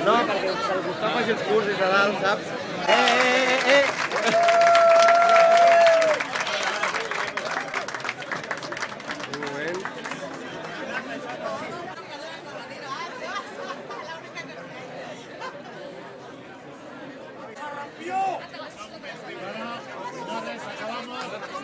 No, perquè el Gustau faci els curs des de dalt, saps? Un moment. Señores, acabamos.